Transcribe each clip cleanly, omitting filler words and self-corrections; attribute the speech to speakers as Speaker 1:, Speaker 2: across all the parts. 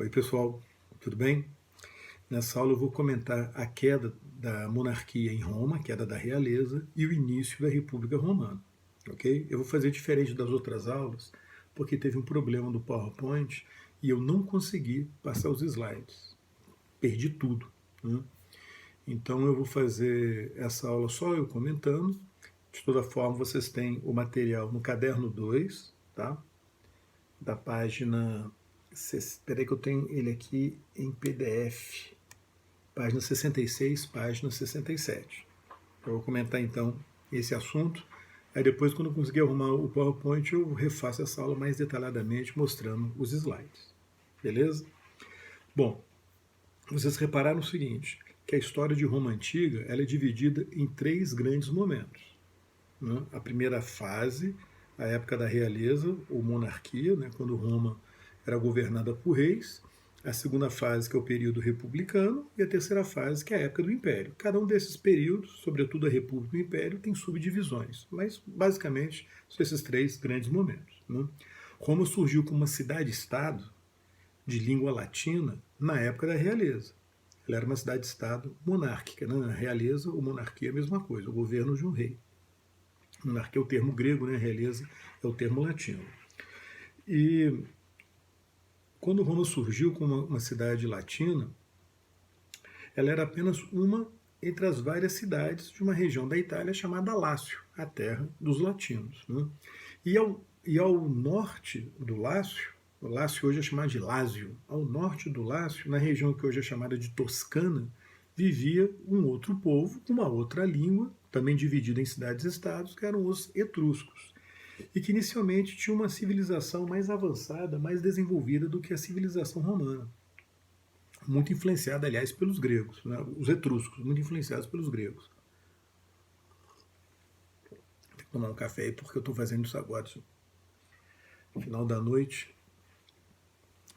Speaker 1: Oi, pessoal, tudo bem? Nessa aula eu vou comentar a queda da monarquia em Roma, a queda da realeza e o início da República Romana, ok? Eu vou fazer diferente das outras aulas, porque teve um problema do PowerPoint e eu não consegui passar os slides. Perdi tudo, né? Então eu vou fazer essa aula só eu comentando. De toda forma, vocês têm o material no caderno 2, tá? Da página. Espera aí que eu tenho ele aqui em PDF. Página 66, página 67. Eu vou comentar então esse assunto. Aí depois, quando eu conseguir arrumar o PowerPoint, eu refaço essa aula mais detalhadamente, mostrando os slides. Beleza? Bom, vocês repararam o seguinte, que a história de Roma Antiga ela é dividida em três grandes momentos. Né? A primeira fase, a época da realeza ou monarquia, né? Quando Roma era governada por reis. A segunda fase, que é o período republicano, e a terceira fase, que é a época do Império. Cada um desses períodos, sobretudo a República e o Império, tem subdivisões, mas basicamente são esses três grandes momentos. Né? Roma surgiu como uma cidade-estado de língua latina na época da realeza. Ela era uma cidade-estado monárquica. Né? A realeza ou monarquia é a mesma coisa, o governo de um rei. Monarquia é o termo grego, né? Realeza é o termo latino. E quando Roma surgiu como uma cidade latina, ela era apenas uma entre as várias cidades de uma região da Itália chamada Lácio, a terra dos latinos. Né? E ao norte do Lácio, o Lácio hoje é chamado de Lásio, ao norte do Lácio, na região que hoje é chamada de Toscana, vivia um outro povo com uma outra língua, também dividida em cidades-estados, que eram os etruscos. E que inicialmente tinha uma civilização mais avançada, mais desenvolvida do que a civilização romana. Muito influenciada, aliás, pelos gregos, né? Os etruscos, muito influenciados pelos gregos. Tem que tomar um café aí porque eu estou fazendo isso agora. No final da noite,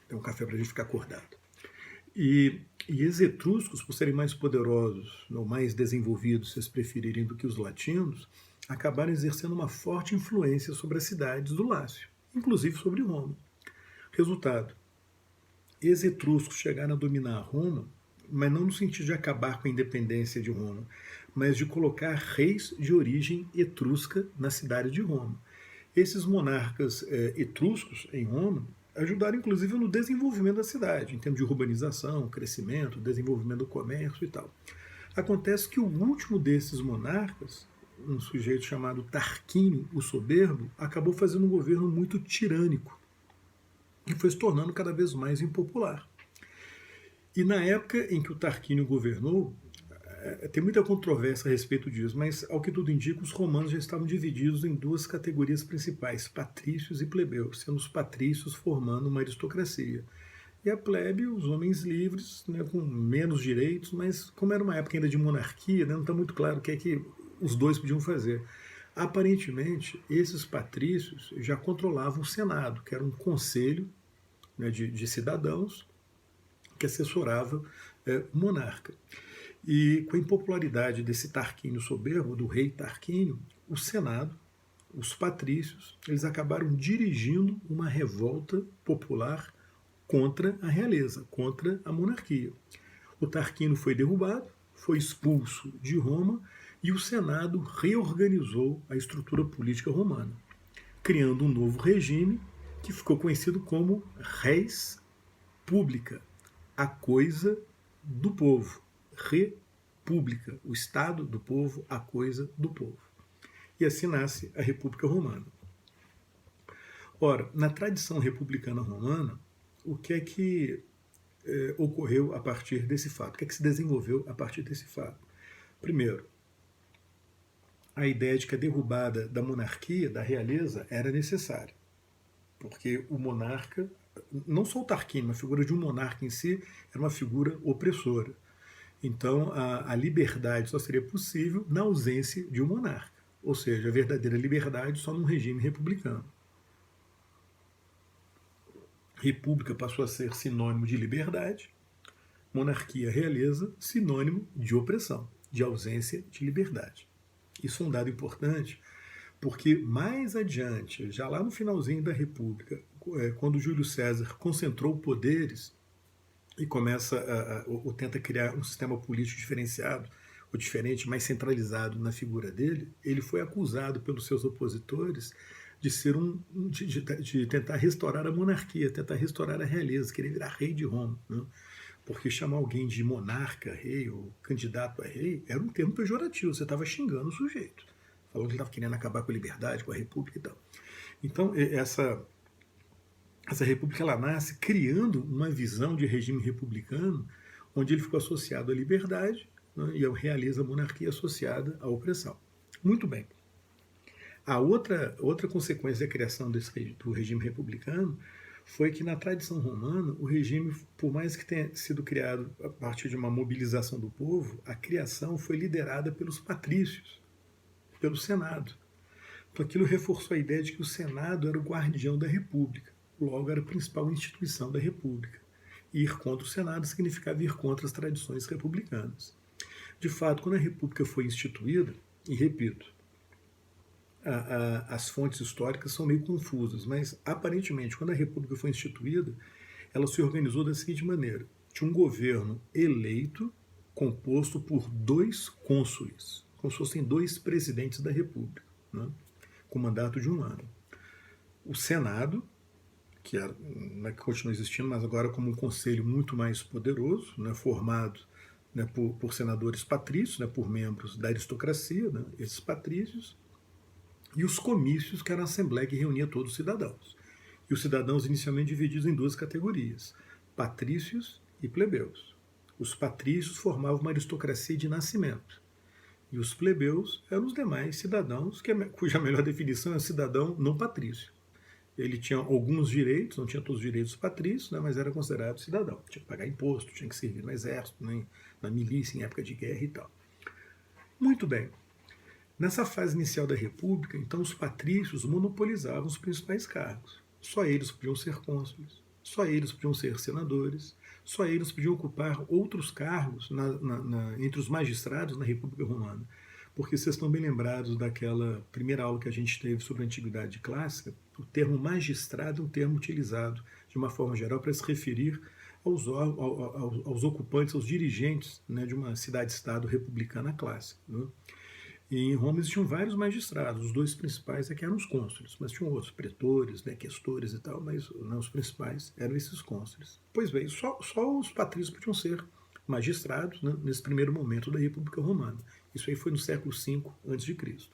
Speaker 1: tem um café para a gente ficar acordado. E os etruscos, por serem mais poderosos, ou mais desenvolvidos, se vocês preferirem, do que os latinos, acabaram exercendo uma forte influência sobre as cidades do Lácio, inclusive sobre Roma. Resultado, os etruscos chegaram a dominar Roma, mas não no sentido de acabar com a independência de Roma, mas de colocar reis de origem etrusca na cidade de Roma. Esses monarcas etruscos em Roma ajudaram inclusive no desenvolvimento da cidade, em termos de urbanização, crescimento, desenvolvimento do comércio e tal. Acontece que o último desses monarcas, um sujeito chamado Tarquínio o Soberbo, acabou fazendo um governo muito tirânico e foi se tornando cada vez mais impopular. E na época em que o Tarquínio governou, tem muita controvérsia a respeito disso, mas ao que tudo indica, os romanos já estavam divididos em duas categorias principais, patrícios e plebeus, sendo os patrícios formando uma aristocracia. E a plebe, os homens livres, né, com menos direitos, mas como era uma época ainda de monarquia, né, não está muito claro o que é que os dois podiam fazer. Aparentemente, esses patrícios já controlavam o Senado, que era um conselho, né, de cidadãos que assessorava o monarca. E com a impopularidade desse Tarquínio soberbo, do rei Tarquínio, o Senado, os patrícios, eles acabaram dirigindo uma revolta popular contra a realeza, contra a monarquia. O Tarquínio foi derrubado, foi expulso de Roma e o Senado reorganizou a estrutura política romana, criando um novo regime que ficou conhecido como res publica, a coisa do povo. República, o Estado do povo, a coisa do povo. E assim nasce a República Romana. Ora, na tradição republicana romana, o que é que ocorreu a partir desse fato? O que é que se desenvolveu a partir desse fato? Primeiro, a ideia de que a derrubada da monarquia, da realeza, era necessária. Porque o monarca, não só o Tarquínio, a figura de um monarca em si, era uma figura opressora. Então, a liberdade só seria possível na ausência de um monarca. Ou seja, a verdadeira liberdade só num regime republicano. República passou a ser sinônimo de liberdade, monarquia, realeza, sinônimo de opressão, de ausência de liberdade. Isso é um dado importante, porque mais adiante, já lá no finalzinho da República, quando Júlio César concentrou poderes, e começa ou tenta criar um sistema político diferenciado, ou diferente, mais centralizado na figura dele, ele foi acusado pelos seus opositores de ser de tentar restaurar a monarquia, tentar restaurar a realeza, querer virar rei de Roma, né? Porque chamar alguém de monarca, rei ou candidato a rei era um termo pejorativo, você estava xingando o sujeito, falou que ele estava querendo acabar com a liberdade, com a república e tal. Então, essa república ela nasce criando uma visão de regime republicano, onde ele ficou associado à liberdade, né, e realiza a monarquia associada à opressão. Muito bem. A outra consequência da criação do regime republicano foi que na tradição romana, o regime, por mais que tenha sido criado a partir de uma mobilização do povo, a criação foi liderada pelos patrícios, pelo Senado. Então aquilo reforçou a ideia de que o Senado era o guardião da República, logo era a principal instituição da República. E ir contra o Senado significava ir contra as tradições republicanas. De fato, quando a República foi instituída, e repito, as fontes históricas são meio confusas, mas aparentemente, quando a República foi instituída, ela se organizou da seguinte maneira: tinha um governo eleito composto por 2 cônsules, como se fossem 2 presidentes da República, né, com mandato de 1 ano. O Senado, que continua existindo, mas agora como um conselho muito mais poderoso, né, formado, né, por senadores patrícios, né, por membros da aristocracia, né, esses patrícios, e os comícios, que era a assembleia que reunia todos os cidadãos. E os cidadãos inicialmente divididos em 2 categorias, patrícios e plebeus. Os patrícios formavam uma aristocracia de nascimento, e os plebeus eram os demais cidadãos, cuja melhor definição é cidadão não patrício. Ele tinha alguns direitos, não tinha todos os direitos patrícios, né, mas era considerado cidadão. Tinha que pagar imposto, tinha que servir no exército, né, na milícia, em época de guerra e tal. Muito bem. Nessa fase inicial da República, então, os patrícios monopolizavam os principais cargos. Só eles podiam ser cônsules, só eles podiam ser senadores, só eles podiam ocupar outros cargos entre os magistrados na República Romana. Porque vocês estão bem lembrados daquela primeira aula que a gente teve sobre a Antiguidade Clássica, o termo magistrado é um termo utilizado de uma forma geral para se referir aos ocupantes, aos dirigentes, né, de uma cidade-estado republicana clássica, né? E em Roma existiam vários magistrados, os 2 principais é que eram os cônsules, mas tinham outros, pretores, né, questores e tal, mas não, os principais eram esses cônsules. Pois bem, só os patrícios podiam ser magistrados, né, nesse primeiro momento da República Romana. Isso aí foi no século V a.C.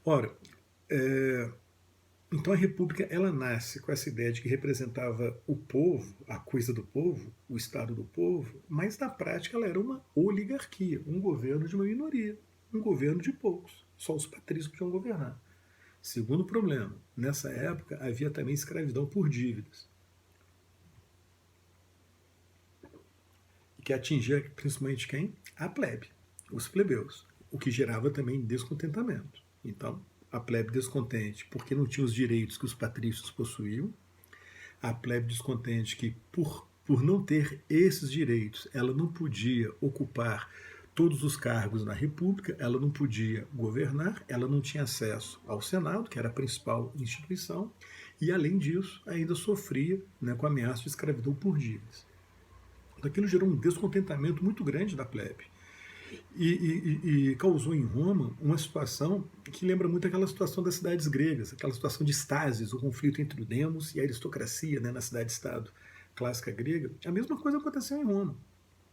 Speaker 1: Ora, então a República ela nasce com essa ideia de que representava o povo, a coisa do povo, o Estado do povo, mas na prática ela era uma oligarquia, um governo de uma minoria, um governo de poucos. Só os patrícios podiam governar. Segundo problema, nessa época havia também escravidão por dívidas, que atingia principalmente quem? A plebe, os plebeus, o que gerava também descontentamento. Então, a plebe descontente porque não tinha os direitos que os patrícios possuíam, a plebe descontente que, por não ter esses direitos, ela não podia ocupar todos os cargos na República, ela não podia governar, ela não tinha acesso ao Senado, que era a principal instituição, e, além disso, ainda sofria, né, com a ameaça de escravidão por dívidas. Então, aquilo gerou um descontentamento muito grande da plebe. E causou em Roma uma situação que lembra muito aquela situação das cidades gregas, aquela situação de estasis, o conflito entre o demos e a aristocracia, né, na cidade-estado clássica grega. A mesma coisa aconteceu em Roma,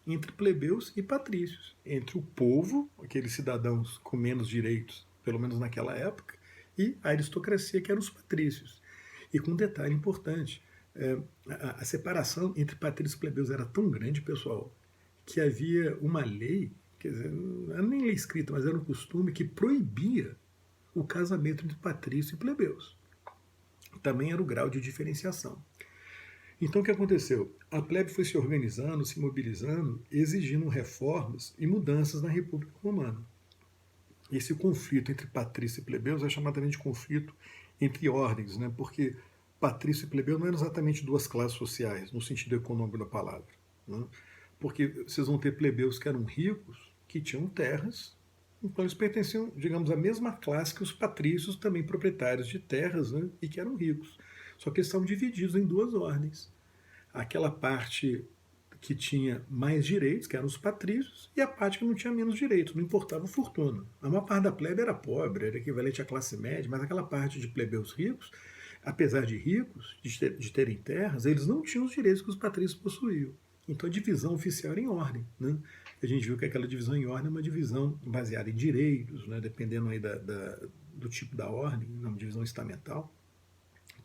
Speaker 1: entre plebeus e patrícios, entre o povo, aqueles cidadãos com menos direitos, pelo menos naquela época, e a aristocracia, que eram os patrícios. E com um detalhe importante, a separação entre patrícios e plebeus era tão grande, pessoal, que havia uma lei, quer dizer, não era nem lei escrita, mas era um costume que proibia o casamento entre patrício e plebeus. Também era o grau de diferenciação. Então o que aconteceu? A plebe foi se organizando, se mobilizando, exigindo reformas e mudanças na República Romana. Esse conflito entre patrício e plebeus é chamado também de conflito entre ordens, né? Porque patrício e plebeu não eram exatamente 2 classes sociais, no sentido econômico da palavra, né? Porque vocês vão ter plebeus que eram ricos, que tinham terras, então eles pertenciam, digamos, à mesma classe que os patrícios, também proprietários de terras, né, e que eram ricos. Só que eles estavam divididos em 2 ordens. aquela parte que tinha mais direitos, que eram os patrícios, e a parte que não tinha menos direitos, não importava a fortuna. A maior parte da plebe era pobre, era equivalente à classe média, mas aquela parte de plebeus ricos, apesar de ricos, de terem terras, eles não tinham os direitos que os patrícios possuíam. Então a divisão oficial era em ordem. Né? A gente viu que aquela divisão em ordem é uma divisão baseada em direitos, né? Dependendo aí do tipo da ordem, uma divisão estamental.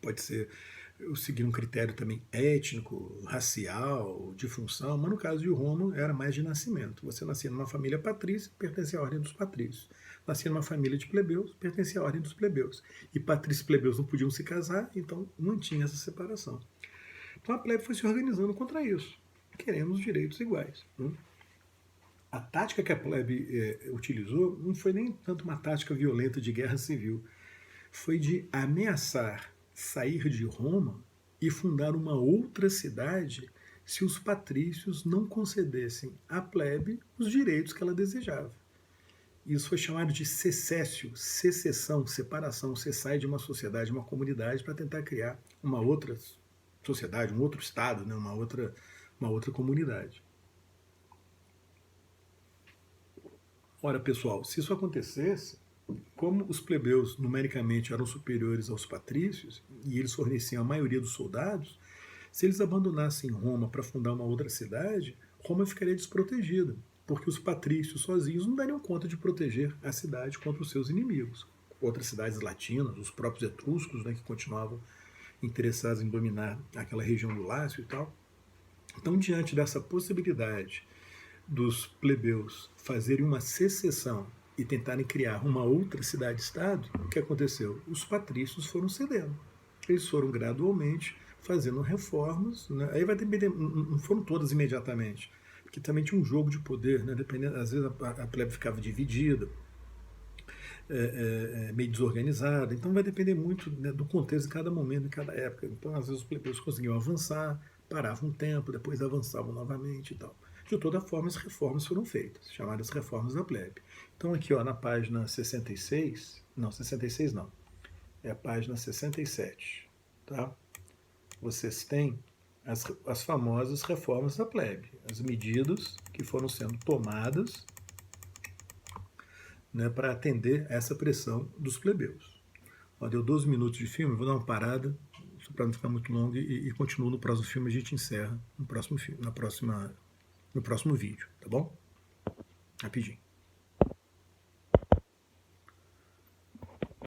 Speaker 1: Pode ser eu seguir um critério também étnico, racial, de função, mas no caso de Roma era mais de nascimento. Você nascia numa família patrícia, pertencia à ordem dos patrícios. Nascia numa família de plebeus, pertencia à ordem dos plebeus. E patrícios e plebeus não podiam se casar, então mantinha essa separação. Então a plebe foi se organizando contra isso. Queremos direitos iguais. Né? A tática que a plebe utilizou não foi nem tanto uma tática violenta de guerra civil, foi de ameaçar sair de Roma e fundar uma outra cidade se os patrícios não concedessem à plebe os direitos que ela desejava. Isso foi chamado de secessio, secessão, separação. Você sai de uma sociedade, uma comunidade, para tentar criar uma outra sociedade, um outro estado, né? uma outra comunidade. Ora, pessoal, se isso acontecesse, como os plebeus numericamente eram superiores aos patrícios e eles forneciam a maioria dos soldados, se eles abandonassem Roma para fundar uma outra cidade, Roma ficaria desprotegida, porque os patrícios sozinhos não dariam conta de proteger a cidade contra os seus inimigos. Outras cidades latinas, os próprios etruscos, né, que continuavam interessados em dominar aquela região do Lácio e tal. Então, diante dessa possibilidade dos plebeus fazerem uma secessão e tentarem criar uma outra cidade-estado, o que aconteceu? Os patrícios foram cedendo. Eles foram gradualmente fazendo reformas, né? Aí vai depender, não foram todas imediatamente, porque também tinha um jogo de poder, né? Dependendo, às vezes a plebe ficava dividida, meio desorganizada, então vai depender muito, né, do contexto de cada momento, de cada época. Então, às vezes os plebeus conseguiam avançar, paravam um tempo, depois avançavam novamente e tal. De toda forma, as reformas foram feitas, chamadas reformas da plebe. Então aqui, ó, na página 66, não, 66 não, é a página 67, tá? Vocês têm as famosas reformas da plebe, as medidas que foram sendo tomadas, né, para atender a essa pressão dos plebeus. Ó, deu 12 minutos de filme, vou dar uma parada, para não ficar muito longo, e continuo no próximo filme, a gente encerra no próximo filme, no próximo vídeo, tá bom? Rapidinho.